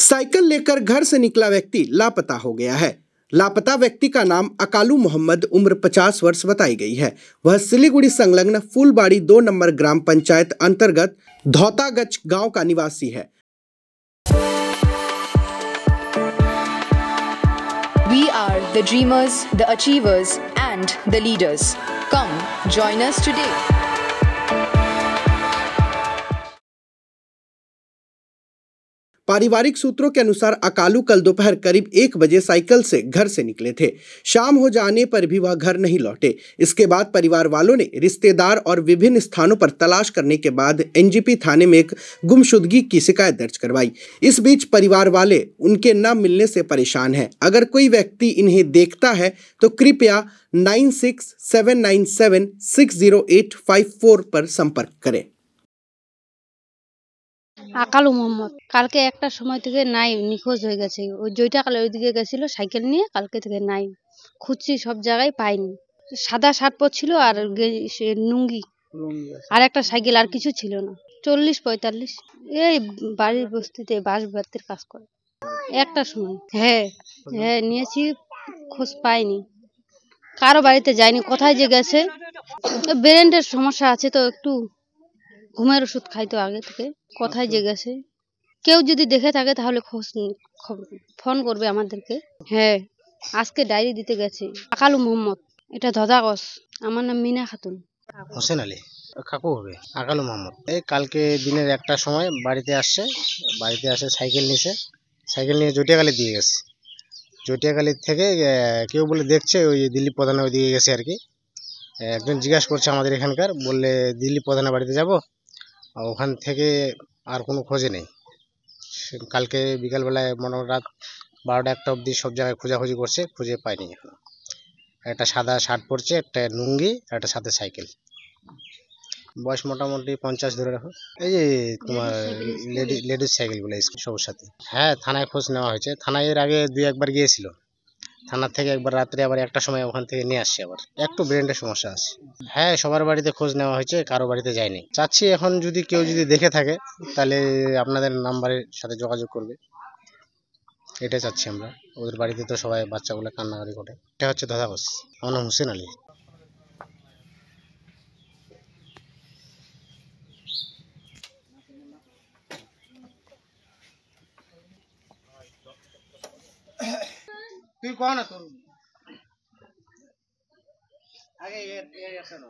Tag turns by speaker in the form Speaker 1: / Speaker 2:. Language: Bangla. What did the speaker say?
Speaker 1: साइकिल लेकर घर से निकला व्यक्ति लापता हो गया है। लापता व्यक्ति का नाम अकालू मोहम्मद, उम्र 50 वर्ष बताई गई है। वह सिलीगुड़ी संलग्न फूलबाड़ी 2 नंबर ग्राम पंचायत अंतर्गत धौतागच गांव का निवासी है।
Speaker 2: We are the dreamers, the achievers and the leaders. Come join us today.
Speaker 1: पारिवारिक सूत्रों के अनुसार अकालू कल दोपहर करीब 1 बजे साइकिल से घर से निकले थे। शाम हो जाने पर भी वह घर नहीं लौटे। इसके बाद परिवार वालों ने रिश्तेदार और विभिन्न स्थानों पर तलाश करने के बाद एनजीपी थाने में एक गुमशुदगी की शिकायत दर्ज करवाई। इस बीच परिवार वाले उनके न मिलने से परेशान हैं। अगर कोई व्यक्ति इन्हें देखता है तो कृपया 9679760854 पर संपर्क करें।
Speaker 3: আকালু মোহাম্মদ কালকে একটা সময় থেকে নাই, নিখোঁজ হয়ে গেছে। ওই জয়টা কালে ওইদিকে গেছিল সাইকেল নিয়ে, কালকে থেকে নাই। খুঁজছি সব জায়গায় পাইনি। সাদা শার্ট পরছিল আর সে লুঙ্গি আর একটা সাইকেল, আর কিছু ছিল না। 40-45 এই বাড়ির বস্তিতে বাঁশবাতির কাজ করে। একটা সময় হ্যাঁ হ্যাঁ নিয়েছি, খোঁজ পাইনি। কারো বাড়িতে যায়নি। কোথায় যে গেছে, ব্রেনের সমস্যা আছে তো, একটু ঘুমের ওষুধ খাইতো আগে থেকে। কোথায় যে গেছে, কেউ যদি দেখে থাকে তাহলে ফোন করবে আমাদেরকে। হ্যাঁ আজকে ডায়েরি দিতে গেছে। আকালু মোহাম্মদ, এটা ধদাগস। আমার নাম মিনা খাতুন।
Speaker 4: হোসেন আলী কাকু হবে। আকালু মোহাম্মদ এই কালকে দিনের একটা সময় বাড়িতে আসে সাইকেল নিয়ে জটিয়াখালী দিয়ে গেছে। জটিয়াখালী থেকে কেউ বলে দেখছে ওই দিল্লি প্রধানের ওইদিকে গেছে আর কি। একজন জিজ্ঞাসা করছে আমাদের এখানকার, বললে দিল্লি প্রধানের বাড়িতে যাব। ওখান থেকে আর কোনো খোঁজে নেই। কালকে বিকালবেলায় মোটামুটি রাত 12টা-1টা অবধি সব জায়গায় খোঁজাখুঁজি করছে, খুঁজে পায়নি এখন। একটা সাদা শার্ট পরছে, একটা লুঙ্গি, একটা সাথে সাইকেল। বয়স মোটামুটি 50 ধরে রাখো। এই যে তোমার লেডিস সাইকেল বলে সবার সাথে। হ্যাঁ থানায় খোঁজ নেওয়া হয়েছে। থানায় এর আগে 2-1বার গিয়েছিল। থানা থেকে একবার রাত্রে আবার একটা সময় ওখান থেকে নিয়ে আসছে। আবার একটু ব্রেনের সমস্যা আছে। হ্যাঁ সবার বাড়িতে খোঁজ নেওয়া হয়েছে, কারো বাড়িতে যায়নি। চাচ্ছি এখন যদি কেউ দেখে থাকে তাহলে আপনাদের নাম্বারের সাথে যোগাযোগ করবে, এটাই চাচ্ছি আমরা। ওদের বাড়িতে তো সবাই বাচ্চাগুলো কান্নাকাটি করে। এটা হচ্ছে ধদাগস। আমার নাম হোসেন আলী। তুই কও না তোর আগে এর আছে না।